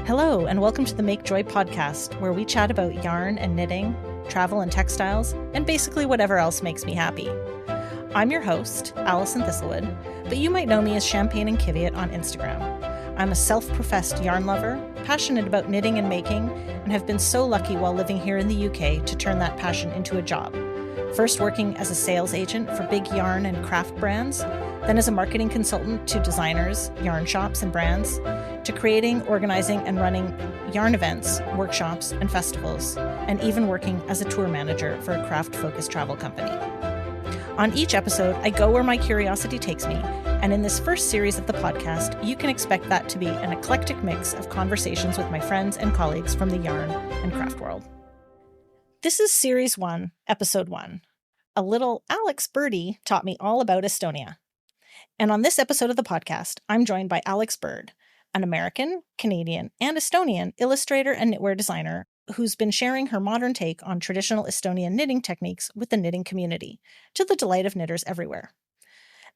Hello, and welcome to the Make Joy podcast, where we chat about yarn and knitting, travel and textiles, and basically whatever else makes me happy. I'm your host, Alison Thistlewood, but you might know me as Champagne and Kiviot on Instagram. I'm a self-professed yarn lover, passionate about knitting and making, and have been so lucky while living here in the UK to turn that passion into a job. First working as a sales agent for big yarn and craft brands, then as a marketing consultant to designers, yarn shops, and brands, to creating, organizing, and running yarn events, workshops, and festivals, and even working as a tour manager for a craft-focused travel company. On each episode, I go where my curiosity takes me, and in this first series of the podcast, you can expect that to be an eclectic mix of conversations with my friends and colleagues from the yarn and craft world. This is Series 1, Episode 1. A little Aleks Byrd-ie taught me all about Estonia. And on this episode of the podcast, I'm joined by Aleks Byrd, an American, Canadian, and Estonian illustrator and knitwear designer who's been sharing her modern take on traditional Estonian knitting techniques with the knitting community, to the delight of knitters everywhere.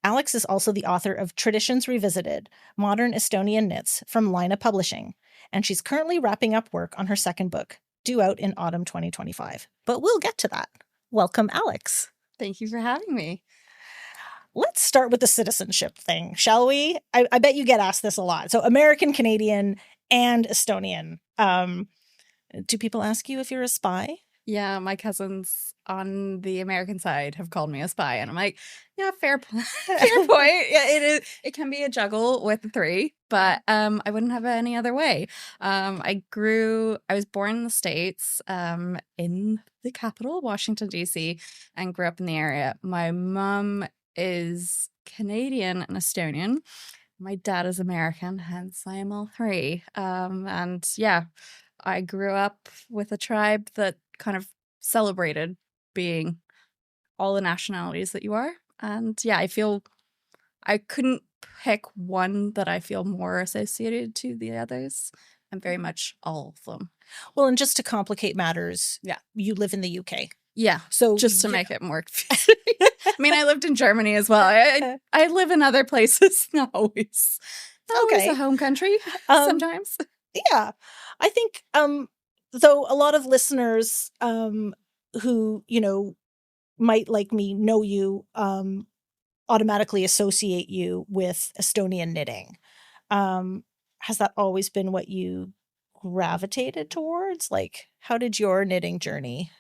Aleks is also the author of Traditions Revisited, Modern Estonian Knits from Laine Publishing, and she's currently wrapping up work on her second book, due out in autumn 2025. But we'll get to that. Welcome, Aleks. Thank you for having me. Let's start with the citizenship thing, shall we? I bet you get asked this a lot. So American, Canadian, and Estonian. Do people ask you if you're a spy? Yeah, my cousins on the American side have called me a spy, and I'm like, yeah, fair point. Fair point. Yeah, it is. It can be a juggle with the three, but I wouldn't have it any other way. I was born in the States, in the capital, Washington, D.C., and grew up in the area. My mom is Canadian and Estonian. My dad is American, hence I am all three. And yeah, I grew up with a tribe that kind of celebrated being all the nationalities that you are. And yeah, I couldn't pick one that I feel more associated to the others. I'm very much all of them. Well, and just to complicate matters, you live in the UK. Yeah, so just to make it more confusing. I mean, I lived in Germany as well. I live in other places, not always a home country sometimes. Yeah, I think though a lot of listeners who might like me know you automatically associate you with Estonian knitting. Has that always been what you gravitated towards? Like, how did your knitting journey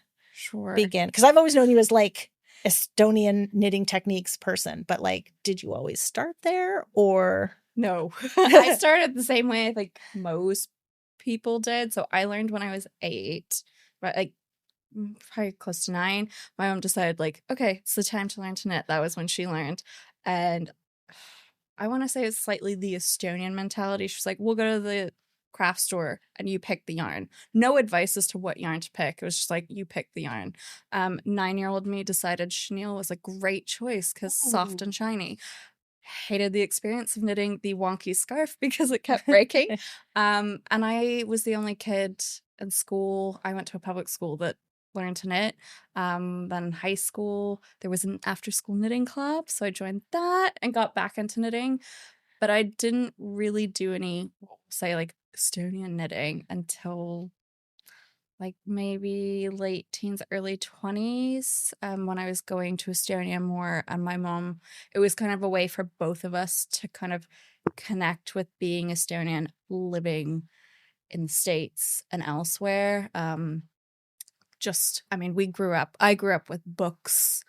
begin? Because I've always known you as like Estonian knitting techniques person, but like, did you always start there or? No, I started the same way I think most people did. So I learned when I was 8, but like probably close to 9. My mom decided like, okay, it's the time to learn to knit. That was when she learned. And I want to say it's slightly the Estonian mentality. She's like, we'll go to the craft store and you pick the yarn. No advice as to what yarn to pick. It was just like, you pick the yarn. 9-year-old me decided chenille was a great choice because soft and shiny. Hated the experience of knitting the wonky scarf because it kept breaking. And I was the only kid in school. I went to a public school that learned to knit. Then high school, there was an after-school knitting club. So I joined that and got back into knitting. But I didn't really do any, say, like Estonian knitting until like maybe late teens, early 20s, when I was going to Estonia more. And my mom, it was kind of a way for both of us to kind of connect with being Estonian, living in the States and elsewhere. I grew up with books,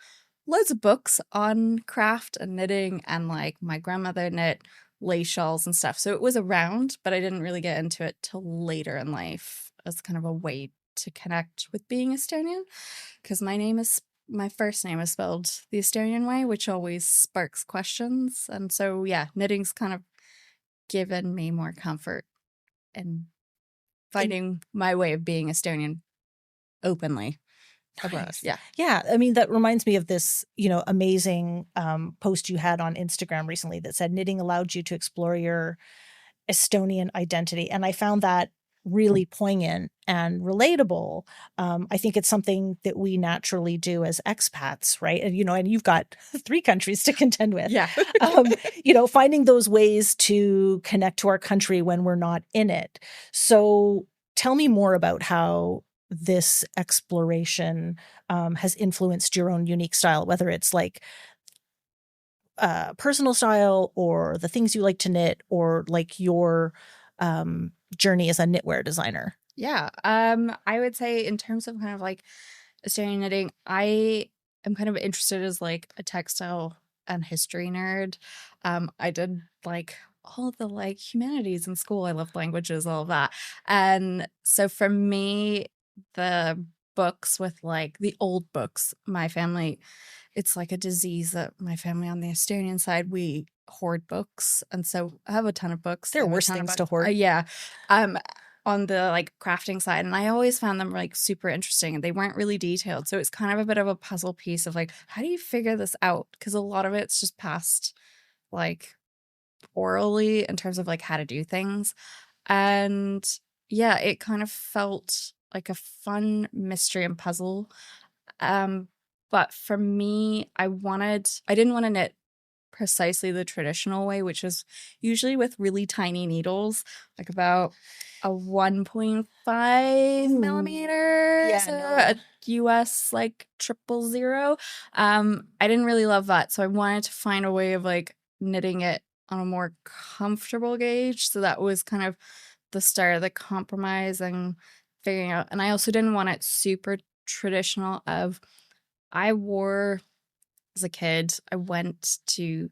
loads of books on craft and knitting, and like my grandmother knit lace shawls and stuff. So it was around, but I didn't really get into it till later in life as kind of a way to connect with being Estonian, because my first name is spelled the Estonian way, which always sparks questions. And so yeah, knitting's kind of given me more comfort in finding my way of being Estonian openly. Nice. Yeah. I mean, that reminds me of this, amazing post you had on Instagram recently that said knitting allowed you to explore your Estonian identity. And I found that really poignant and relatable. I think it's something that we naturally do as expats, right? And, and you've got 3 countries to contend with. Yeah. Finding those ways to connect to our country when we're not in it. So tell me more about how this exploration has influenced your own unique style, whether it's like personal style or the things you like to knit or like your journey as a knitwear designer. Yeah. I would say in terms of kind of like Estonian knitting, I am kind of interested as like a textile and history nerd. I did like all of the like humanities in school. I loved languages, all of that. And so for me, the books with like the old books, my family, it's like a disease that my family on the Estonian side, we hoard books. And so I have a ton of books. There are worse things to hoard. Yeah. On the like crafting side. And I always found them like super interesting and they weren't really detailed. So it's kind of a bit of a puzzle piece of like, how do you figure this out? Because a lot of it's just passed like orally in terms of like how to do things. And yeah, it kind of felt like a fun mystery and puzzle. But for me, I didn't want to knit precisely the traditional way, which is usually with really tiny needles, like about a 1.5 millimeter, Yeah, so no. a US like 000. I didn't really love that, so I wanted to find a way of like knitting it on a more comfortable gauge. So that was kind of the start of the compromise and figuring out. And I also didn't want it super traditional. I wore as a kid, I went to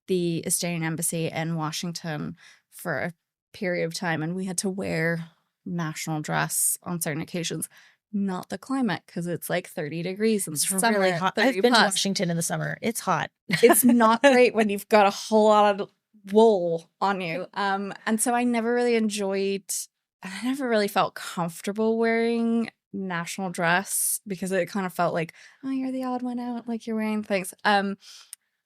the Estonian embassy in Washington for a period of time, and we had to wear national dress on certain occasions. Not the climate, because it's like 30 degrees in the summer. Really hot. I've been to Washington in the summer. It's hot. It's not great when you've got a whole lot of wool on you. And so I never really felt comfortable wearing national dress because it kind of felt like, oh, you're the odd one out, like you're wearing things. And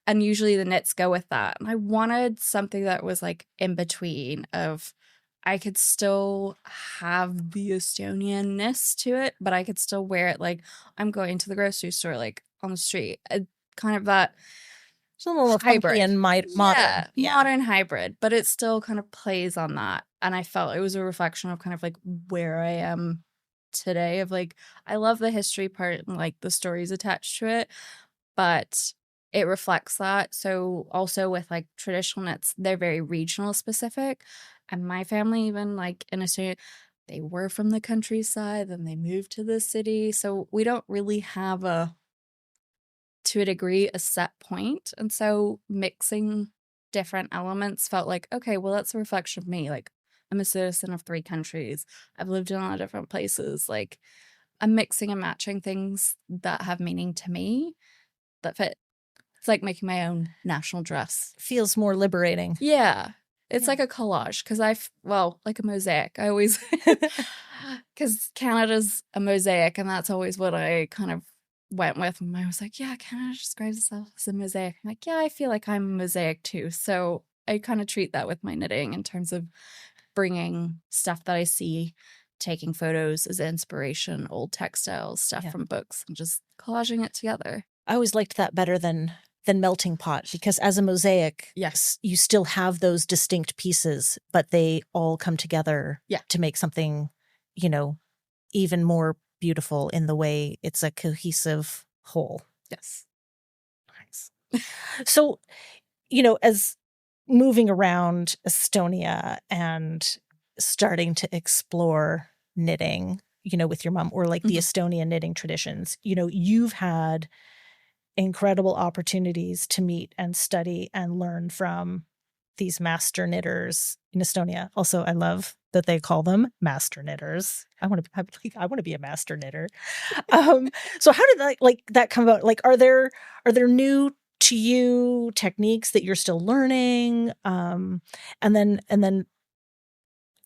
usually the knits go with that. And I wanted something that was like in between of I could still have the Estonian-ness to it, but I could still wear it like I'm going to the grocery store, like on the street. Kind of that it's a little hybrid and modern. Yeah, modern hybrid, but it still kind of plays on that. And I felt it was a reflection of kind of like where I am today of like, I love the history part and like the stories attached to it, but it reflects that. So also with like traditional knits, they're very regional specific. And my family, even like in Estonia, they were from the countryside, then they moved to the city. So we don't really have to a degree, a set point. And so mixing different elements felt like, okay, well, that's a reflection of me. Like I'm a citizen of 3 countries. I've lived in a lot of different places. Like I'm mixing and matching things that have meaning to me that fit. It's like making my own national dress. Feels more liberating. Yeah. It's like a collage because like a mosaic. I always, because Canada's a mosaic and that's always what I kind of went with. And I was like, yeah, Canada describes itself as a mosaic. I'm like, yeah, I feel like I'm a mosaic too. So I kind of treat that with my knitting in terms of bringing stuff that I see, taking photos as inspiration, old textiles, stuff from books, and just collaging it together. I always liked that better than melting pot because as a mosaic, yes, you still have those distinct pieces, but they all come together to make something, even more beautiful in the way it's a cohesive whole. Yes. Nice. So, as moving around Estonia and starting to explore knitting, with your mom or like the Estonian knitting traditions, you've had incredible opportunities to meet and study and learn from these master knitters in Estonia. Also, I love that they call them master knitters. I want to be a master knitter. So how did that come about? Like, are there new to you techniques that you're still learning? And then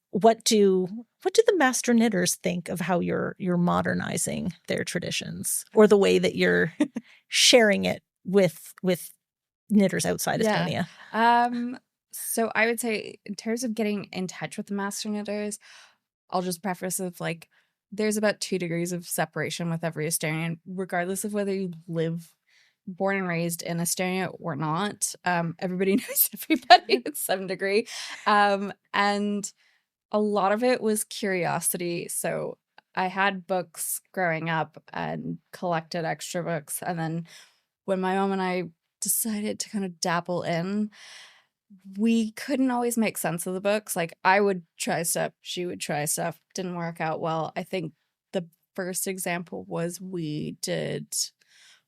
what do the master knitters think of how you're modernizing their traditions or the way that you're sharing it with knitters outside Estonia? So I would say in terms of getting in touch with the master knitters, I'll just preface with like, there's about 2 degrees of separation with every Estonian, regardless of whether you live born and raised in Estonia or not. Everybody knows everybody at some degree. And a lot of it was curiosity. So I had books growing up and collected extra books. And then when my mom and I decided to kind of dabble in, we couldn't always make sense of the books. Like I would try stuff, she would try stuff, didn't work out well. I think the first example was we're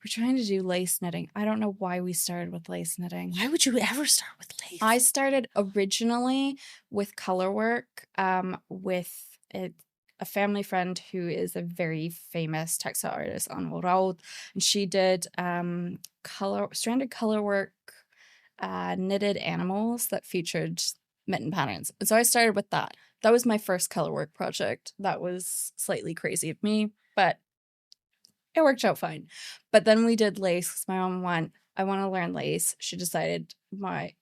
trying to do lace knitting. I don't know why we started with lace knitting. Why would you ever start with lace? I started originally with color work, with a family friend who is a very famous textile artist on Road, and she did stranded color work, knitted animals that featured mitten patterns. And so I started with that. That was my first color work project. That was slightly crazy of me, but it worked out fine. But then we did lace because my mom went, I want to learn lace. She decided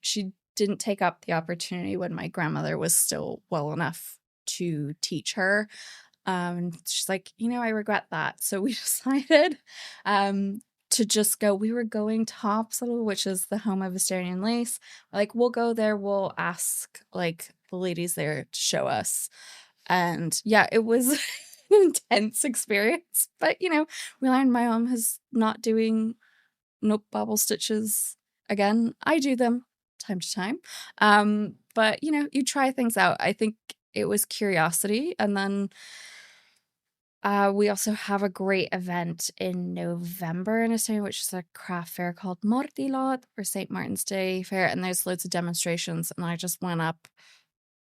she didn't take up the opportunity when my grandmother was still well enough to teach her. She's like, I regret that. So we decided to just go. We were going to Haapsalu, which is the home of Estonian lace. Like, we'll go there. We'll ask like the ladies there to show us. And yeah, it was an intense experience. But, we learned my mom is not doing bobble stitches again. I do them time to time. But, you try things out. I think it was curiosity. And then we also have a great event in November in Estonia, which is a craft fair called Mordilod, or St. Martin's Day Fair. And there's loads of demonstrations. And I just went up.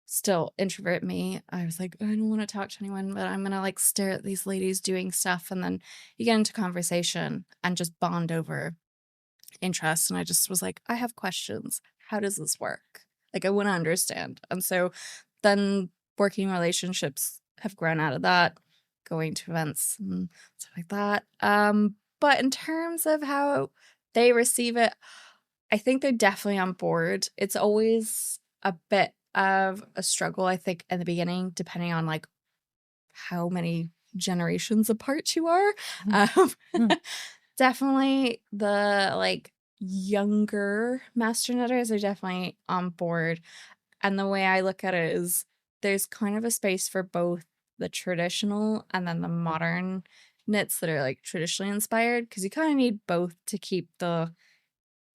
Still, introvert me, I was like, I don't want to talk to anyone, but I'm going to like stare at these ladies doing stuff. And then you get into conversation and just bond over interest. And I just was like, I have questions. How does this work? Like, I want to understand. And so then working relationships have grown out of that, going to events and stuff like that. But in terms of how they receive it, I think they're definitely on board. It's always a bit of a struggle, I think, in the beginning, depending on like how many generations apart you are. Definitely the like younger master knitters are definitely on board. And the way I look at it is there's kind of a space for both the traditional and then the modern knits that are like traditionally inspired, because you kind of need both to keep the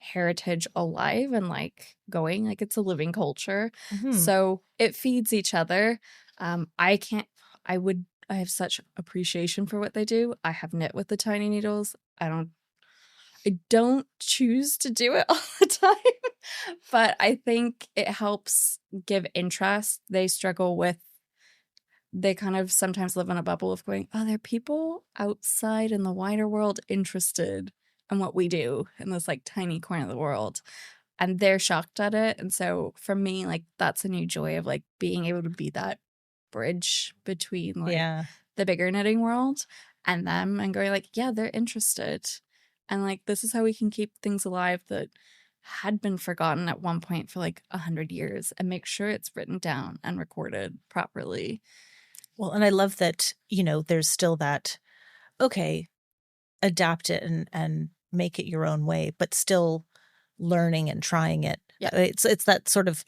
heritage alive and like going. Like, it's a living culture. So it feeds each other. I have such appreciation for what they do. I have knit with the tiny needles. I don't choose to do it all the time, but I think it helps give interest. They kind of sometimes live in a bubble of going, oh, there are people outside in the wider world interested in what we do in this like tiny corner of the world. And they're shocked at it. And so for me, like, that's a new joy of like being able to be that bridge between like the bigger knitting world and them, and going like, yeah, they're interested. And like, this is how we can keep things alive that had been forgotten at one point for like 100 years, and make sure it's written down and recorded properly. Well, and I love that, there's still that, okay, adapt it and make it your own way, but still learning and trying it. Yeah. It's that sort of,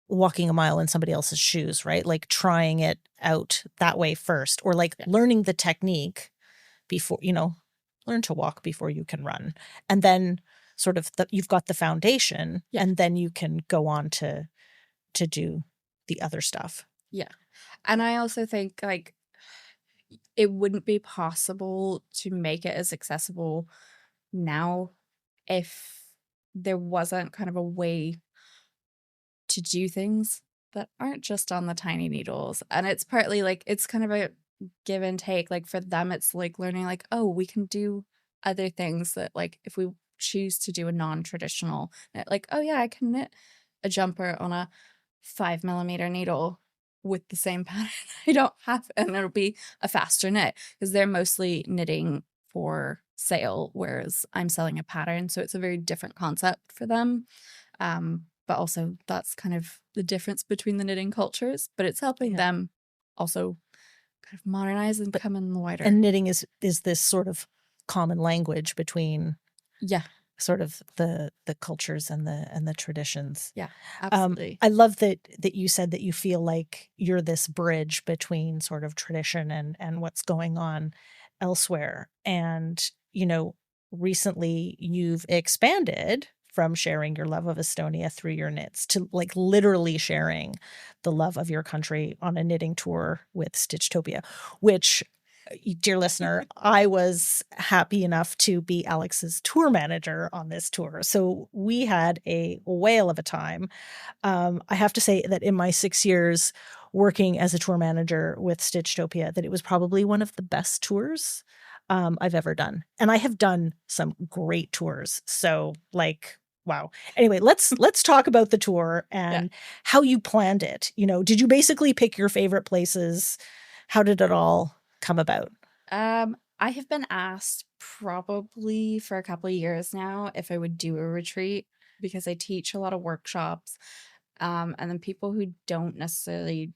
walking a mile in somebody else's shoes, right? Like trying it out that way first, or like learning the technique before, learn to walk before you can run. And then sort of you've got the foundation, and then you can go on to do the other stuff. Yeah. And I also think like it wouldn't be possible to make it as accessible now if there wasn't kind of a way to do things that aren't just on the tiny needles. And it's partly like, it's kind of a give and take. Like for them, it's like learning like, oh, we can do other things that like, if we choose to do a non-traditional knit, like, oh yeah, I can knit a jumper on a 5mm needle with the same pattern I don't have, and it'll be a faster knit, because they're mostly knitting for sale, whereas I'm selling a pattern, so it's a very different concept for them. but also that's kind of the difference between the knitting cultures, but it's helping them also kind of modernize and come in wider. And knitting is this sort of common language between sort of the cultures and the traditions. Yeah, absolutely. I love that you said that you feel like you're this bridge between sort of tradition and what's going on elsewhere. And, you know, recently you've expanded from sharing your love of Estonia through your knits to like literally sharing the love of your country on a knitting tour with Stitchtopia, which, dear listener, I was happy enough to be Alex's tour manager on this tour. So we had a whale of a time. I have to say that in my 6 years working as a tour manager with Stitchtopia, that it was probably one of the best tours I've ever done. And I have done some great tours. So like, wow. Anyway, let's talk about the tour and how you planned it. You know, did you basically pick your favorite places? How did it all come about? I have been asked probably for a couple of years now if I would do a retreat, because I teach a lot of workshops. And then people who don't necessarily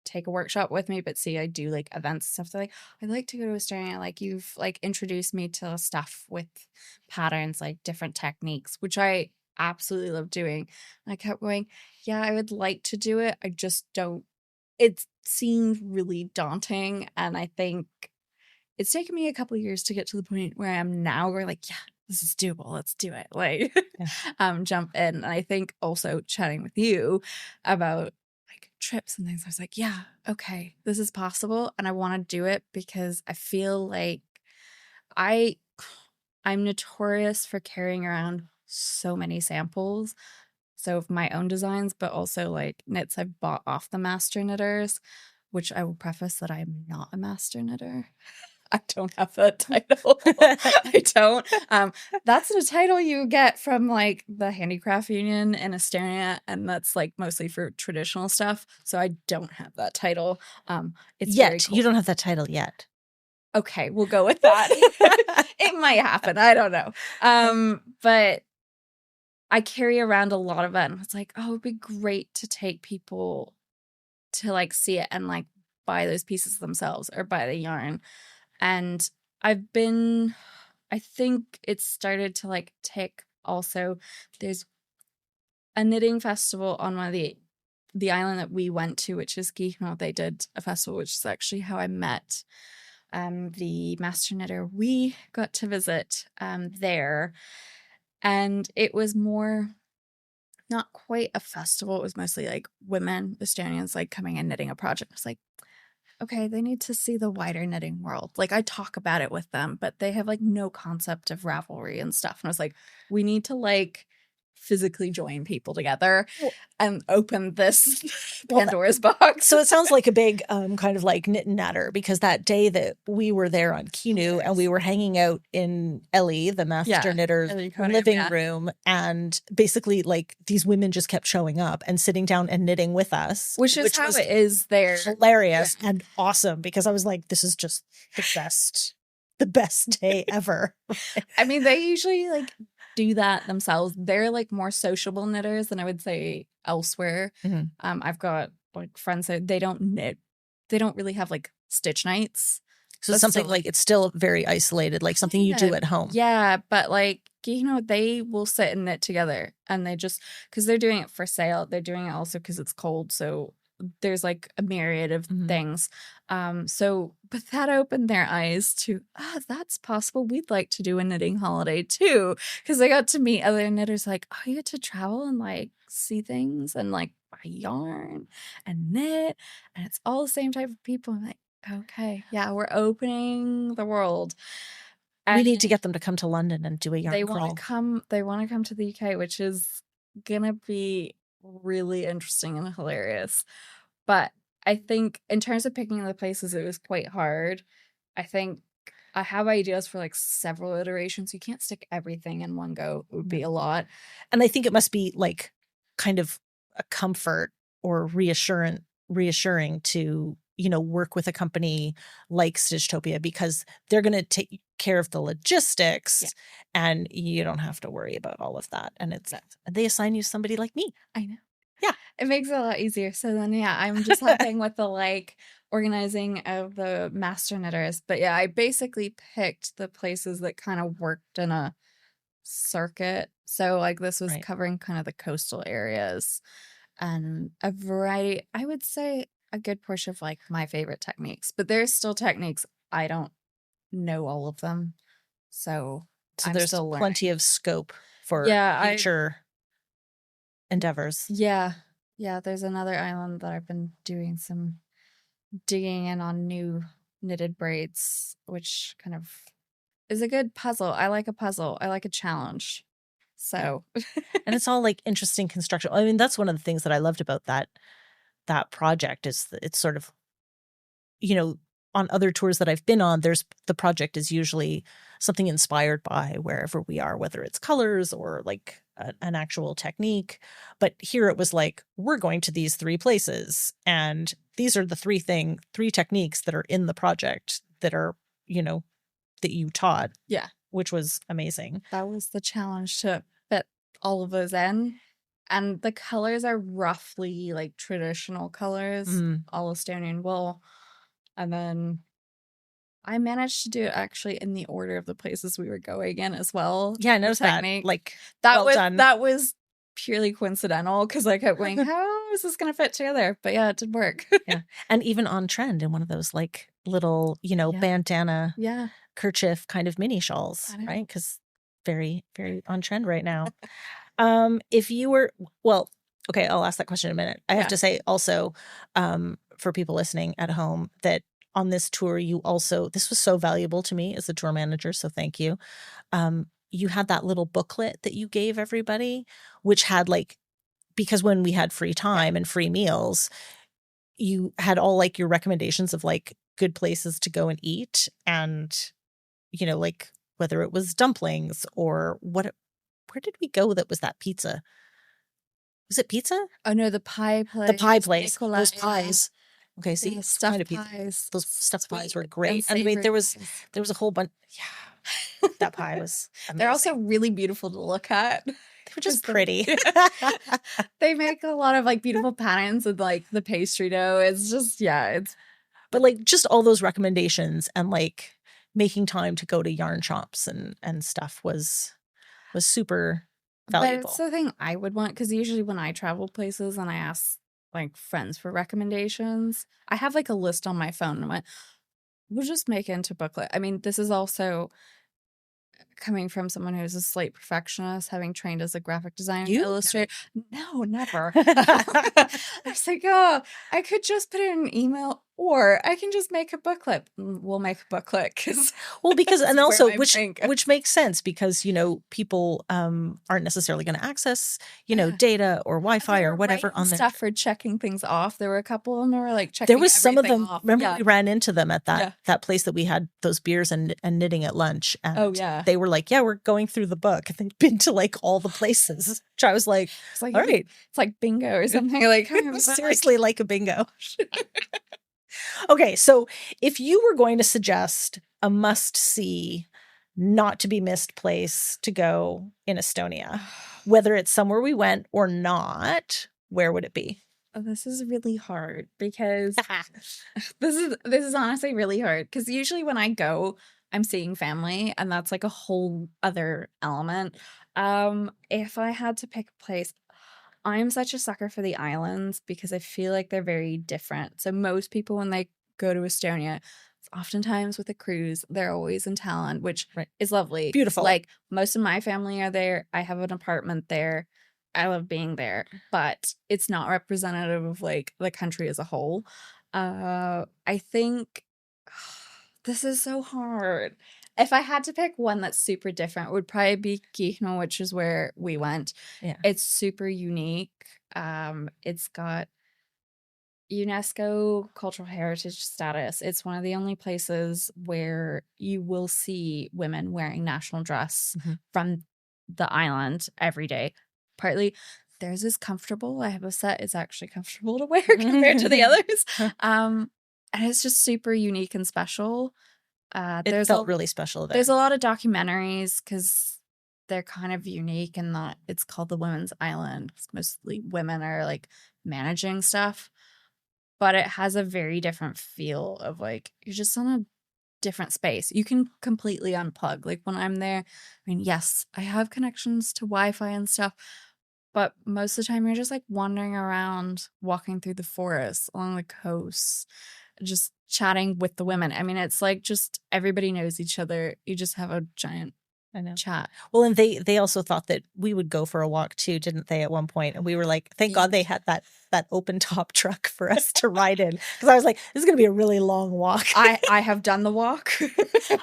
take a workshop with me but see I do like events and stuff, they're like, I'd like to go to Estonia, like you've like introduced me to stuff with patterns, like different techniques, which I absolutely love doing. And I kept going, yeah, I would like to do it, I just don't, it seemed really daunting, and I think it's taken me a couple of years to get to the point where I am now, where like, yeah, this is doable, let's do it, like jump in. And I think also chatting with you about trips and things, I was like, yeah, okay, this is possible, and I want to do it because I feel like I'm notorious for carrying around so many samples, so of my own designs, but also like knits I've bought off the master knitters, which I will preface that I'm not a master knitter. I don't have that title. I don't. That's the title you get from like the handicraft union in Estonia, and that's like mostly for traditional stuff. So I don't have that title. It's yet very cool. You don't have that title yet. Okay, we'll go with that. It might happen. I don't know. But I carry around a lot of it, and it's like, oh, it'd be great to take people to like see it and like buy those pieces themselves or buy the yarn. And I think it's started to like tick also. There's a knitting festival on one of the island that we went to, which is Gihno. They did a festival, which is actually how I met the master knitter we got to visit there. And it was more, not quite a festival. It was mostly like women, Estonians, like coming and knitting a project. It's like, okay, they need to see the wider knitting world. Like I talk about it with them, but they have like no concept of Ravelry and stuff. And I was like, we need to like physically join people together and open this Pandora's box. So it sounds like a big kind of like knit and natter, because that day that we were there on Kinu and we were hanging out in Ellie, the master knitter's living room, and basically like these women just kept showing up and sitting down and knitting with us. Which is how it is there. Hilarious and awesome, because I was like, this is just the best day ever. I mean, they usually like do that themselves. They're like more sociable knitters than I would say elsewhere. I've got like friends that they don't knit. They don't really have like stitch nights. So something like it's still very isolated, like something you do at home. Yeah, but like, you know, they will sit and knit together, and they just, because they're doing it for sale. They're doing it also because it's cold. So there's like a myriad of things. But that opened their eyes to, that's possible. We'd like to do a knitting holiday too. Because I got to meet other knitters like, oh, you get to travel and like see things and like buy yarn and knit. And it's all the same type of people. I'm like, okay, yeah, we're opening the world. And we need to get them to come to London and do a yarn crawl. They want to come to the UK, which is gonna be really interesting and hilarious. But I think in terms of picking the places, it was quite hard. I think I have ideas for like several iterations. You can't stick everything in one go. It would be a lot. And I think it must be like kind of a comfort or reassuring to work with a company like Stitchtopia because they're going to take care of the logistics and you don't have to worry about all of that. And they assign you somebody like me. I know. Yeah. It makes it a lot easier. So then, I'm just helping with the organizing of the master knitters. But I basically picked the places that kind of worked in a circuit. So this was covering kind of the coastal areas and a variety. I would say a good portion of my favorite techniques, but there's still techniques I don't know all of them. So I'm there's still plenty learning. of scope for future endeavors. Yeah. There's another island that I've been doing some digging in on new knitted braids, which kind of is a good puzzle. I like a puzzle. I like a challenge. So, and it's all interesting construction. I mean, that's one of the things that I loved about that project is that it's sort of, on other tours that I've been on, the project is usually something inspired by wherever we are, whether it's colors or an actual technique. But here it was we're going to these 3 places and these are the 3 techniques that are in the project that are, that you taught. Yeah. Which was amazing. That was the challenge, to fit all of those in. And the colors are roughly traditional colors, all Estonian wool. And then I managed to do it actually in the order of the places we were going in as well. Yeah, I noticed that. That was purely coincidental because I kept going, how is this going to fit together? But it did work. Yeah. And even on trend in one of those little, bandana kerchief kind of mini shawls, right? Because very, very on trend right now. If you were, okay, I'll ask that question in a minute. I have to say also, for people listening at home, that on this tour, this was so valuable to me as a tour manager. So thank you. You had that little booklet that you gave everybody, which had because when we had free time and free meals, you had all your recommendations of good places to go and eat and, whether it was dumplings or where did we go that was that pizza? Was it pizza? Oh no, the pie place. The pie place. Those pies. Okay, see, stuffed kind of pies. Those stuffed pies were great. And I mean, there was a whole bunch. Yeah, that pie was amazing. They're also really beautiful to look at. They were just pretty. They make a lot of beautiful patterns with the pastry dough. It's just it's. But just all those recommendations and making time to go to yarn shops and stuff was super valuable. But it's the thing I would want, because usually when I travel places and I ask friends for recommendations, I have a list on my phone and I went, we'll just make it into booklet. I mean, this is also coming from someone who's a slight perfectionist, having trained as a graphic designer and illustrator. No, never. I was I could just put it in an email, or I can just make a booklet. We'll make a booklet because and also which makes sense because people aren't necessarily going to access data or Wi-Fi or whatever on their stuff for checking things off. There were a couple of them that were checking. There was some of them. Off. Remember we ran into them at that place that we had those beers and knitting at lunch. And they were we're going through the book. And they'd been to all the places. Which I was all right, it's like bingo or something. Seriously, like a bingo. Okay, so if you were going to suggest a must-see, not to be missed place to go in Estonia, whether it's somewhere we went or not, where would it be? Oh, this is really hard because this is honestly really hard because usually when I go, I'm seeing family and that's a whole other element. If I had to pick a place, I'm such a sucker for the islands because I feel they're very different. So most people when they go to Estonia, oftentimes with a cruise, they're always in Tallinn, which is lovely. Beautiful. Most of my family are there. I have an apartment there. I love being there, but it's not representative of the country as a whole. I think this is so hard. If I had to pick one that's super different, it would probably be Kihnu, which is where we went. Yeah. It's super unique. It's got UNESCO cultural heritage status. It's one of the only places where you will see women wearing national dress from the island every day. Partly theirs is comfortable. I have a set. It's actually comfortable to wear compared to the others. And it's just super unique and special. It felt really special there. There's a lot of documentaries because they're kind of unique in that it's called the Women's Island. Mostly women are like managing stuff, but it has a very different feel of like you're just on a different space. You can completely unplug. Like when I'm there, I mean, yes, I have connections to Wi-Fi and stuff, but most of the time you're just like wandering around, walking through the forest, along the coast, just chatting with the women. I mean, it's like just everybody knows each other. You just have a giant chat. Well, and they also thought that we would go for a walk too, didn't they, at one point? And we were like, thank God they had that open top truck for us to ride in. Because I was like, this is going to be a really long walk. I have done the walk.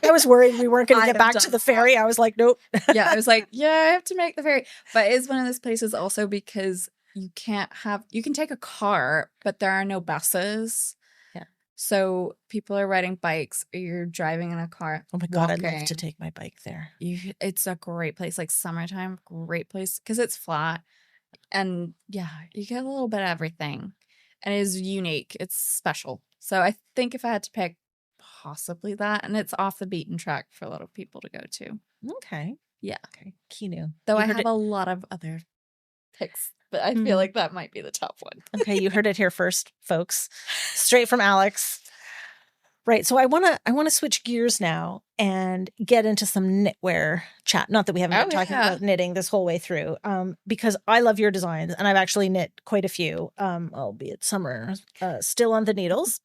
I was worried we weren't going to get back to the ferry. I was like, nope. Yeah, I was like, yeah, I have to make the ferry. But it's one of those places also because you can take a car, but there are no buses. So people are riding bikes or you're driving in a car. Oh my God, I'd love to take my bike there. It's a great place. Like summertime, great place because it's flat. And yeah, you get a little bit of everything. And it is unique. It's special. So I think if I had to pick, possibly that. And it's off the beaten track for a lot of people to go to. Okay. Yeah. Okay. Kinu. Though I have a lot of other picks. But I feel like that might be the top one. Okay, you heard it here first, folks. Straight from Aleks. Right. So I wanna switch gears now and get into some knitwear chat. Not that we haven't been talking about knitting this whole way through, because I love your designs and I've actually knit quite a few, albeit some are still on the needles.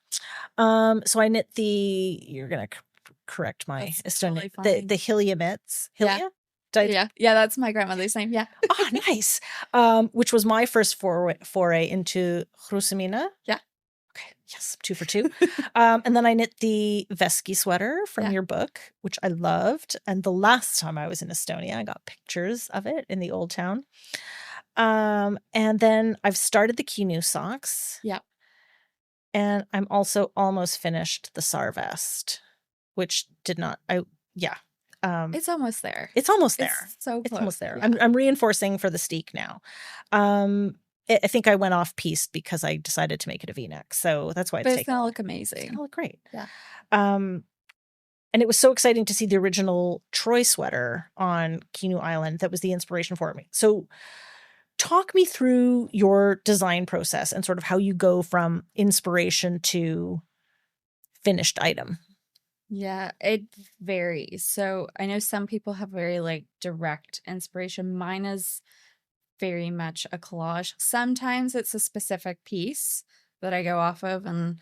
So I knit you're gonna correct my Estonian, the Hilja mitts. Hilja? Yeah, that's my grandmother's name. Yeah. Oh, nice. Which was my first foray into Hrusamina. Yeah. Okay. Yes, 2 for 2. And then I knit the Veski sweater from your book, which I loved. And the last time I was in Estonia, I got pictures of it in the old town. And then I've started the Kinu socks. Yeah. And I'm also almost finished the Sarvest, which did not. It's almost there. It's almost there. It's so close. It's almost there. Yeah. I'm reinforcing for the steek now. I think I went off pieced because I decided to make it a V-neck. So that's why it's going to look amazing. It's going to look great. Yeah. And it was so exciting to see the original Troy sweater on Kinu Island that was the inspiration for me. So talk me through your design process and sort of how you go from inspiration to finished item. Yeah, it varies. So I know some people have very like direct inspiration. Mine is very much a collage. Sometimes it's a specific piece that I go off of. And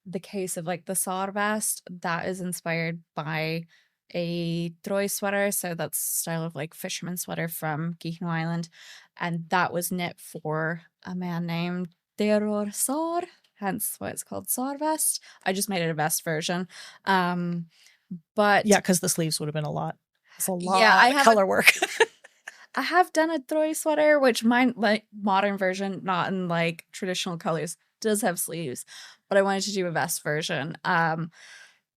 the case of like the Sarvest, that is inspired by a Troy sweater. So that's style of like fisherman sweater from Kihnu Island. And that was knit for a man named Terror Sar. Hence why it's called Sarvest. I just made it a vest version. But yeah, because the sleeves would have been a lot. It's a lot of color work. I have done a Troy sweater, which mine, like modern version, not in like traditional colors, does have sleeves. But I wanted to do a vest version.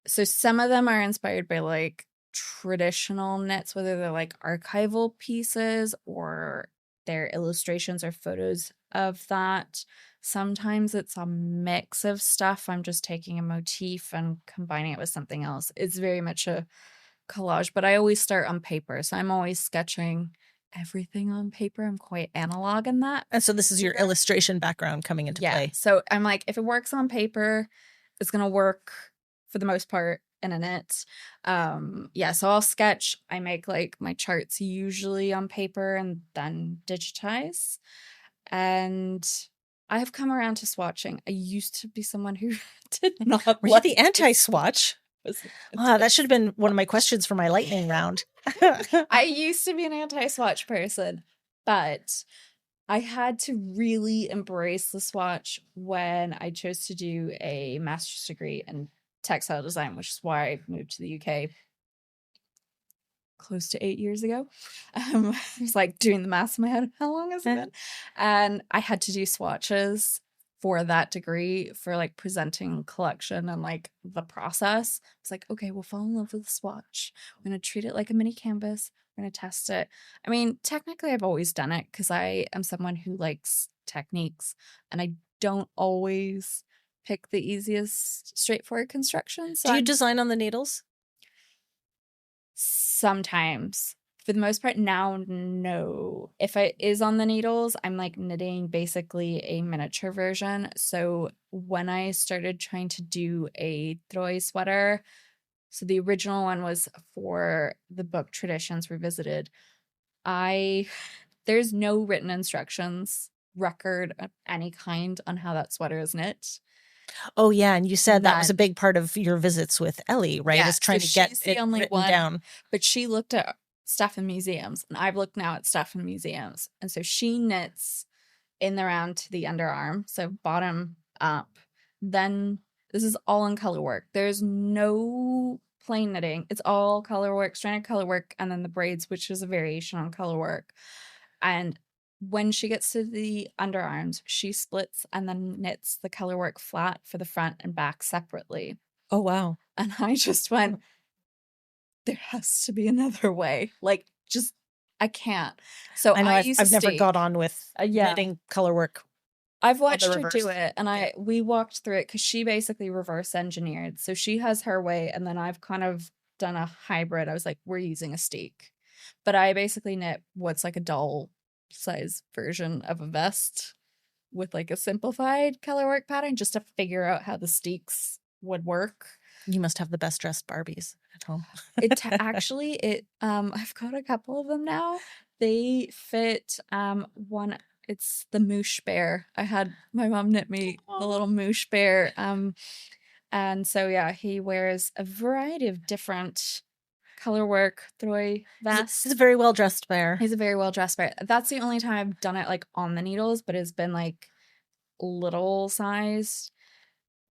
So some of them are inspired by like traditional knits, whether they're like archival pieces or they're illustrations or photos of that. Sometimes it's a mix of stuff. I'm just taking a motif and combining it with something else. It's very much a collage, but I always start on paper. So I'm always sketching everything on paper. I'm quite analog in that. And so this is your illustration background coming into play. So I'm like, if it works on paper, it's going to work for the most part in a knit. So I'll sketch. I make like my charts usually on paper and then digitize. And I have come around to swatching. I used to be someone who did not like the anti-swatch. That should have been one of my questions for my lightning round. I used to be an anti-swatch person, but I had to really embrace the swatch when I chose to do a master's degree in textile design, which is why I moved to the UK close to 8 years ago. I was like doing the math in my head. How long has it been? And I had to do swatches for that degree for like presenting collection and like the process. It's like, okay, we'll fall in love with the swatch. We're going to treat it like a mini canvas. We're going to test it. I mean, technically I've always done it because I am someone who likes techniques and I don't always pick the easiest, straightforward construction. So Do you design on the needles? Sometimes. For the most part, now, no. If it is on the needles, I'm like knitting basically a miniature version. So when I started trying to do a Troy sweater, so the original one was for the book Traditions Revisited, there's no written instructions record of any kind on how that sweater is knit. Oh yeah, and you said that was a big part of your visits with Ellie, right? Yeah, Is trying to get it written down. But she looked at stuff in museums, and I've looked now at stuff in museums, and so she knits in the round to the underarm, so bottom up. Then this is all in color work. There's no plain knitting. It's all color work, stranded color work, and then the braids, which is a variation on color work. And when she gets to the underarms, she splits and then knits the color work flat for the front and back separately. Oh, wow. And I just went, there has to be another way. Like, just, I can't. So I know I've never got on with knitting color work. I've watched her do it, and we walked through it because she basically reverse engineered. So she has her way, and then I've kind of done a hybrid. I was like, we're using a steek. But I basically knit what's like a doll size version of a vest with like a simplified color work pattern just to figure out how the steeks would work. You must have the best dressed Barbies at home. I've got a couple of them now. They fit one. It's the moosh bear. I had my mom knit me the little moosh bear. And so yeah, he wears a variety of different color work Troy vest. He's a very well dressed bear. He's a very well dressed bear. That's the only time I've done it like on the needles, but it's been like little sized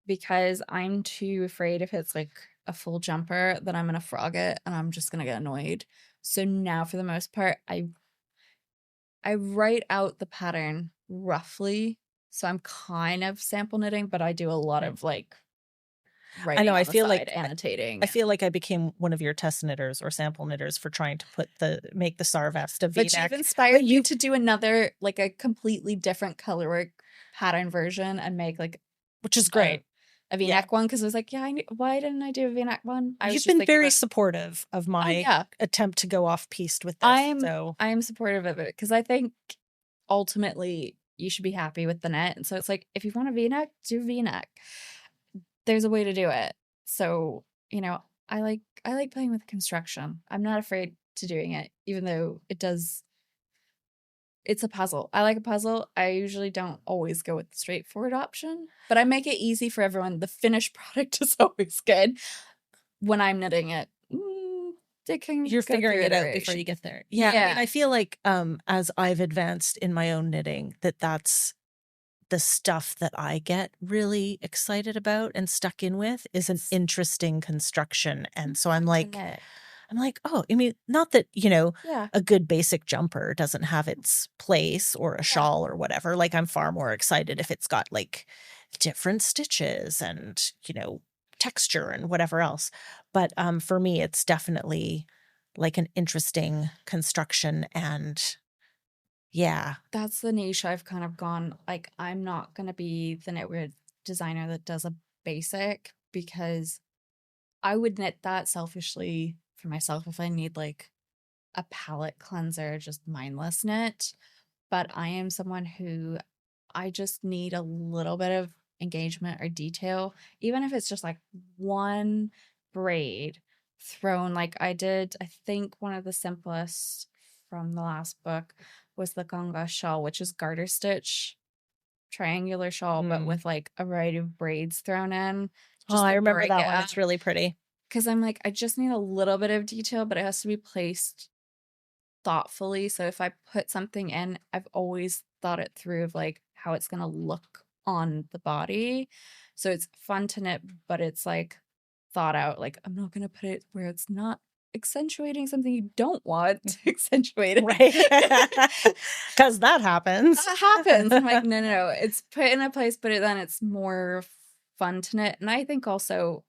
because I'm too afraid if it's like a full jumper that I'm gonna frog it and I'm just gonna get annoyed. So now for the most part, I write out the pattern roughly. So I'm kind of sample knitting, but I do a lot of like writing. I know. I feel like annotating. I feel like I became one of your test knitters or sample knitters for trying to make the SAR vest a V-neck. But you've inspired you to do another, like a completely different color work pattern version and make like, which is great, a V-neck one. Because I was like, why didn't I do a V-neck one? You've been very supportive of my attempt to go off piste with this. I am supportive of it because I think ultimately you should be happy with the knit. And so it's like, if you want a V-neck, do a V-neck. There's a way to do it. So, I like playing with construction. I'm not afraid to doing it, even though it's a puzzle. I like a puzzle. I usually don't always go with the straightforward option, but I make it easy for everyone. The finished product is always good when I'm knitting it. You're figuring it out before you get there. Yeah. I mean, I feel like as I've advanced in my own knitting, that's the stuff that I get really excited about and stuck in with is an interesting construction. And so I'm like, oh, I mean, not that, a good basic jumper doesn't have its place or a shawl or whatever. Like, I'm far more excited if it's got like different stitches and, texture and whatever else. But for me, it's definitely like an interesting construction. And yeah, that's the niche I've kind of gone. Like, I'm not going to be the knitwear designer that does a basic, because I would knit that selfishly for myself if I need like a palette cleanser, just mindless knit. But I am someone who I just need a little bit of engagement or detail, even if it's just like one braid thrown. Like I think one of the simplest from the last book was the Ganga shawl, which is garter stitch triangular shawl, but with like a variety of braids thrown in. I remember that one. It's really pretty. Because I'm like, I just need a little bit of detail, but it has to be placed thoughtfully. So if I put something in, I've always thought it through of like how it's going to look on the body. So it's fun to knit, but it's like thought out. Like, I'm not going to put it where it's not accentuating something you don't want to accentuate it. Right. Because that happens. That happens. I'm like, no. It's put in a place, but then it's more fun to knit. And I think also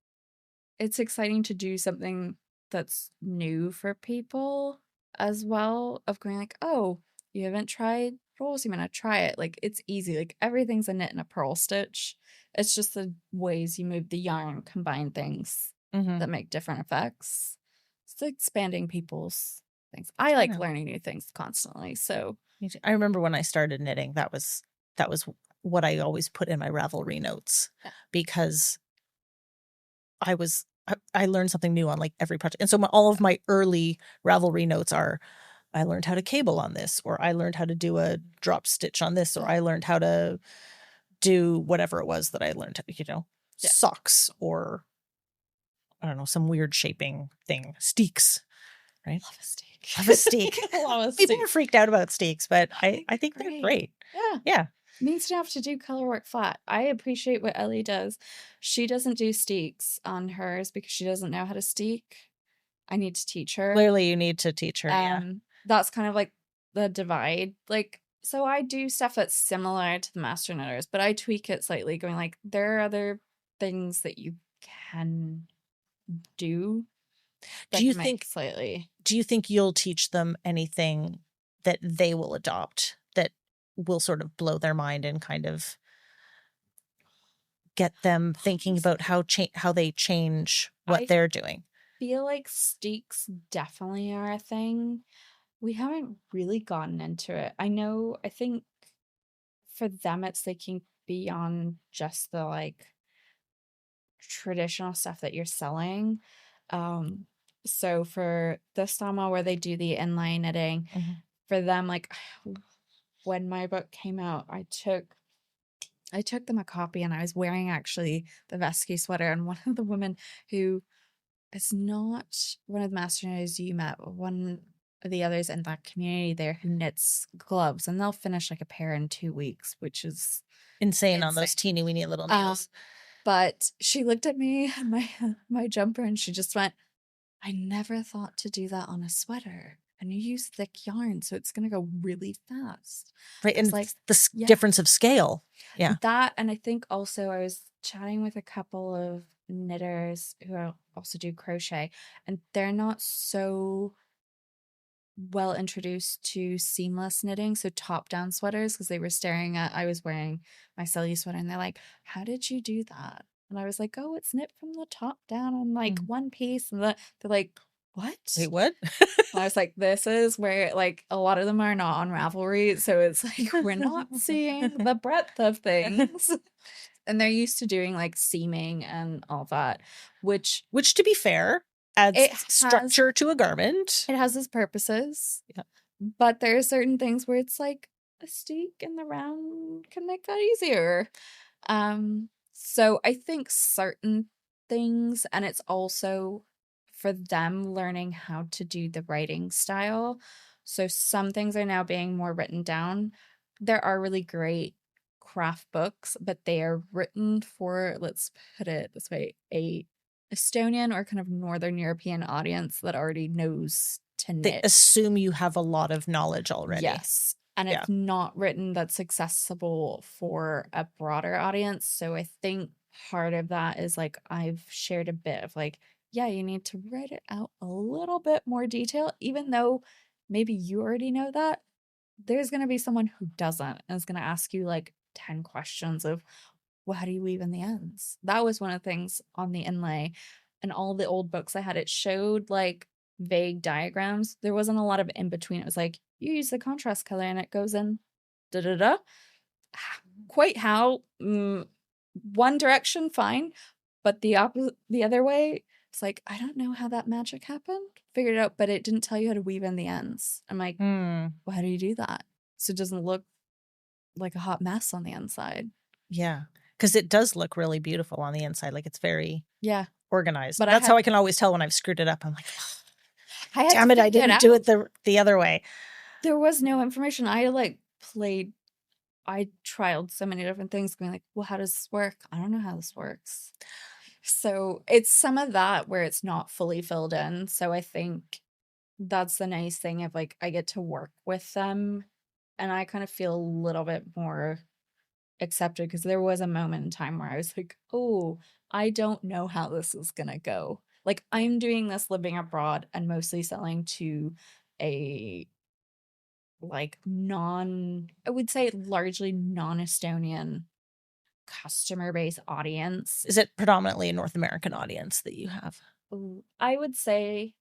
it's exciting to do something that's new for people as well, of going like, oh, you haven't tried rolls, you might not try it. Like, it's easy. Like, everything's a knit and a purl stitch. It's just the ways you move the yarn, combine things that make different effects. It's expanding people's things. I like learning new things constantly. So I remember when I started knitting, that was what I always put in my Ravelry notes, because I learned something new on like every project. And so all of my early Ravelry notes are, I learned how to cable on this, or I learned how to do a drop stitch on this, or I learned how to do whatever it was that I learned, socks, or I don't know, some weird shaping thing, steeks, right? love a steak. Love a steek. Love a People steak. are freaked out about steeks, but I think they're great. Yeah. It means to have to do color work flat. I appreciate what Ellie does. She doesn't do steeks on hers because she doesn't know how to steek. I need to teach her. Clearly you need to teach her. That's kind of like the divide. Like, so I do stuff that's similar to the master knitters, but I tweak it slightly, going like, there are other things that you can do. Do you think you'll teach them anything that they will adopt that will sort of blow their mind and kind of get them thinking about how they change what they're doing? I feel like steeks definitely are a thing. We haven't really gotten into it. I think for them it's thinking beyond just the like traditional stuff that you're selling. So for the Sama where they do the inline knitting, for them, like when my book came out, I took them a copy and I was wearing actually the Vesky sweater, and one of the women who is not one of the master knitters you met, one of the others in that community there who knits gloves, and they'll finish like a pair in 2 weeks, which is insane on those teeny weeny little needles. But she looked at me and my jumper and she just went, I never thought to do that on a sweater. And you use thick yarn, so it's going to go really fast. Right, and like the difference of scale. Yeah. That, and I think also I was chatting with a couple of knitters who also do crochet, and they're not so well introduced to seamless knitting, so top-down sweaters, because they were staring at, I was wearing my Selly sweater, and they're like, how did you do that? And I was like, oh, it's knit from the top down on like one piece. And they're like, what? Wait, what? I was like, this is where like a lot of them are not on Ravelry. So it's like, we're not seeing the breadth of things. And they're used to doing like seaming and all that, which to be fair, adds structure to a garment. It has its purposes. Yeah. But there are certain things where it's like a steek in the round can make that easier. So I think certain things, and it's also for them learning how to do the writing style. So some things are now being more written down. There are really great craft books, but they are written for, let's put it this way, a Estonian or kind of Northern European audience that already knows to knit. They assume you have a lot of knowledge already. Yes. And it's not written that's accessible for a broader audience. So I think part of that is like I've shared a bit of like, yeah, you need to write it out a little bit more detail, even though maybe you already know that. There's going to be someone who doesn't and is going to ask you like 10 questions of, well, how do you weave in the ends? That was one of the things on the inlay. And all the old books I had, it showed like vague diagrams. There wasn't a lot of in between. It was like, you use the contrast color and it goes in da-da-da. Quite how, one direction, fine. But the other way, it's like, I don't know how that magic happened. Figured it out, but it didn't tell you how to weave in the ends. I'm like, well, how do you do that? So it doesn't look like a hot mess on the inside. Yeah. Because it does look really beautiful on the inside. Like it's very organized. But that's how I can always tell when I've screwed it up. I'm like, damn it, I didn't do it the other way. There was no information. I trialed so many different things going like, well, how does this work? I don't know how this works. So it's some of that where it's not fully filled in. So I think that's the nice thing of like, I get to work with them and I kind of feel a little bit more accepted because there was a moment in time where I was like, oh, I don't know how this is going to go. Like I'm doing this living abroad and mostly selling to a like I would say largely non-Estonian customer base audience. Is it predominantly a North American audience that you have? I would say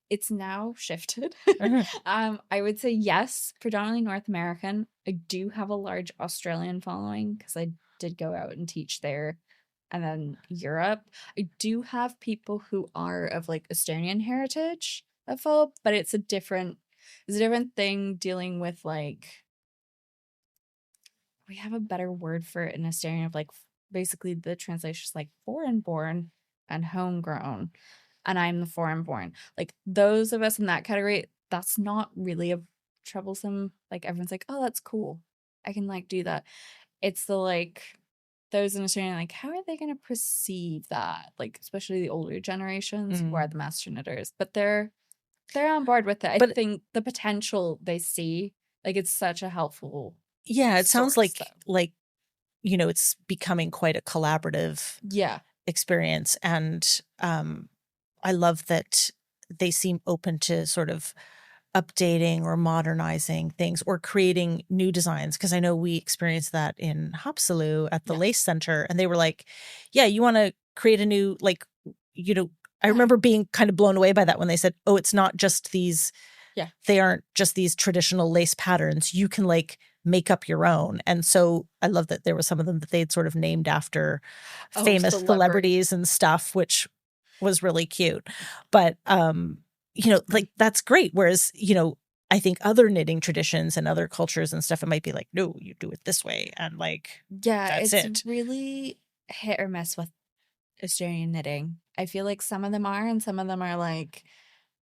it's now shifted. Mhm. I would say yes, predominantly North American. I do have a large Australian following because I did go out and teach there, and then Europe. I do have people who are of like Estonian heritage that follow, but it's a different thing dealing with like, we have a better word for it in Estonian of like basically the translation is like foreign born and homegrown, and I'm the foreign born. Like those of us in that category, that's not really a troublesome. Like everyone's like, oh, that's cool. I can like do that. It's the like those in Australia, like, how are they going to perceive that? Like, especially the older generations who are the master knitters, but they're on board with it. I think the potential they see, like, it's such a helpful. Yeah, it sounds source, like you know, it's becoming quite a collaborative experience, and I love that they seem open to sort of updating or modernizing things or creating new designs, because I know we experienced that in Hopsaloo at the Lace Center, and they were like, yeah, you want to create a new, like, you know, I remember being kind of blown away by that when they said, oh, it's not just these, they aren't just these traditional lace patterns, you can like make up your own. And so I love that there were some of them that they'd sort of named after famous celebrities and stuff, which was really cute. But you know, like, that's great. Whereas, you know, I think other knitting traditions and other cultures and stuff, it might be like, no, you do it this way. And like, it's really hit or miss with Estonian knitting. I feel like some of them are, and some of them are like,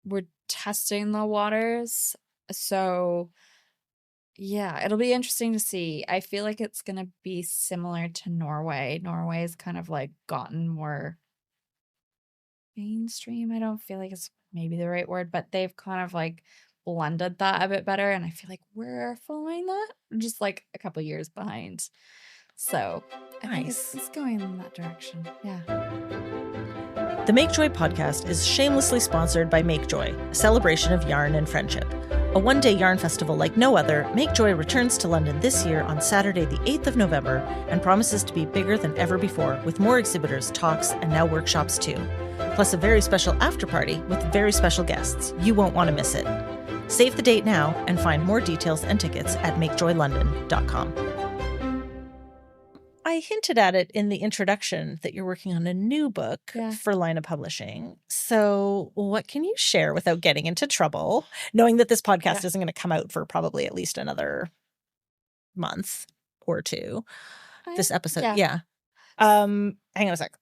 we're testing the waters. So yeah, it'll be interesting to see. I feel like it's going to be similar to Norway. Norway's kind of like gotten more mainstream. I don't feel like it's maybe the right word, but they've kind of like blended that a bit better, and I feel like we're following that. We're just like a couple years behind. So I think it's going in that direction. Yeah. The Make Joy podcast is shamelessly sponsored by Make Joy, a celebration of yarn and friendship. A one-day yarn festival like no other, Make Joy returns to London this year on Saturday the 8th of November and promises to be bigger than ever before, with more exhibitors, talks, and now workshops too. Plus a very special after-party with very special guests. You won't want to miss it. Save the date now and find more details and tickets at makejoylondon.com. I hinted at it in the introduction that you're working on a new book for Laine Publishing. So what can you share without getting into trouble, knowing that this podcast isn't going to come out for probably at least another month or two? This episode. Hang on a sec.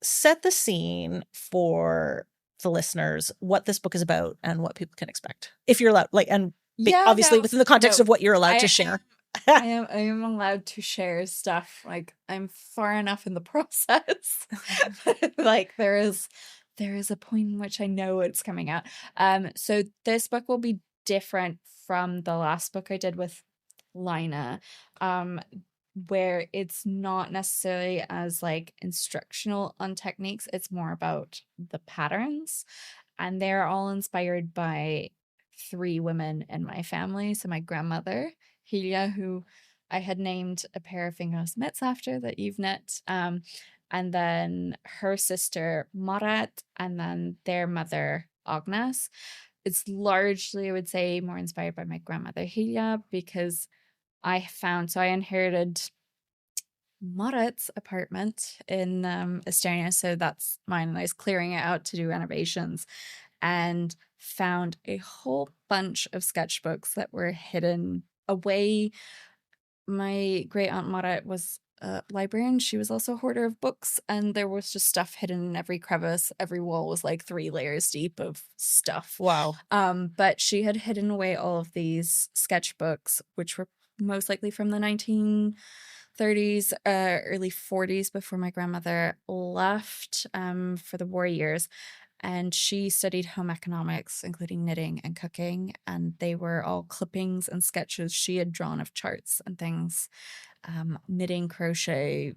Set the scene for the listeners, what this book is about and what people can expect. If you're allowed, like, and obviously within the context of what you're allowed to share. I am allowed to share stuff. Like, I'm far enough in the process. Like, there is a point in which I know it's coming out. So this book will be different from the last book I did with Laine, where it's not necessarily as like instructional on techniques. It's more about the patterns, and they're all inspired by 3 women in my family. So my grandmother, Hilja, who I had named a pair of fingerless mitts after that you've knit, and then her sister Maret, and then their mother Agnes. It's largely, I would say, more inspired by my grandmother Hilja, because I inherited Maret's apartment in Estonia, so that's mine, and I was clearing it out to do renovations, and found a whole bunch of sketchbooks that were hidden away. My great aunt Maret was a librarian. She was also a hoarder of books, and there was just stuff hidden in every crevice. Every wall was like 3 layers deep of stuff. Wow. But she had hidden away all of these sketchbooks, which were most likely from the 1930s, early 40s, before my grandmother left for the war years. And she studied home economics, including knitting and cooking, and they were all clippings and sketches she had drawn of charts and things, knitting, crochet,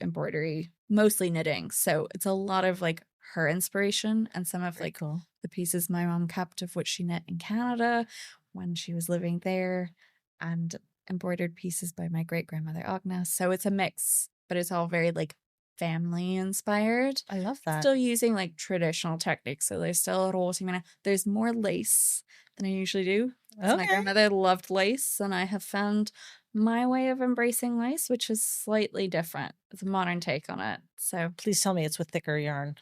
embroidery, mostly knitting. So it's a lot of like her inspiration and some of like the pieces my mom kept of what she knit in Canada when she was living there, and embroidered pieces by my great-grandmother Agnes. So it's a mix, but it's all very like family inspired. I love that. Still using like traditional techniques. So there's still rosimina. There's more lace than I usually do. Okay. My grandmother loved lace, and I have found my way of embracing lace, which is slightly different. It's a modern take on it. So Please tell me it's with thicker yarn.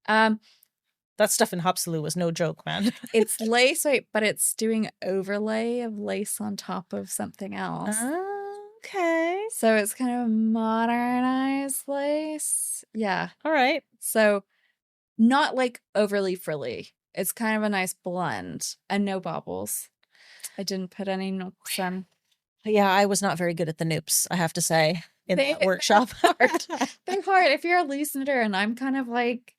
um That stuff in Hopsaloo was no joke, man. it's lace, right, but it's doing overlay of lace on top of something else. Okay. So it's kind of modernized lace. Yeah. All right. So not like overly frilly. It's kind of a nice blend, and no bobbles. I didn't put any nooks on. Yeah, I was not very good at the noops, I have to say, in that workshop. They're hard. If you're a loose knitter and I'm kind of like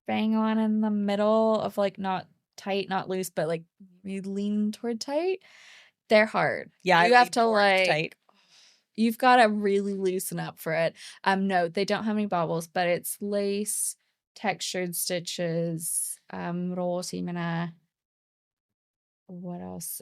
bang on in the middle of like not tight, not loose, but like you lean toward tight, they're hard. Yeah, you have to like tight. You've got to really loosen up for it. No, they don't have any bobbles, but it's lace, textured stitches, rosimina. What else?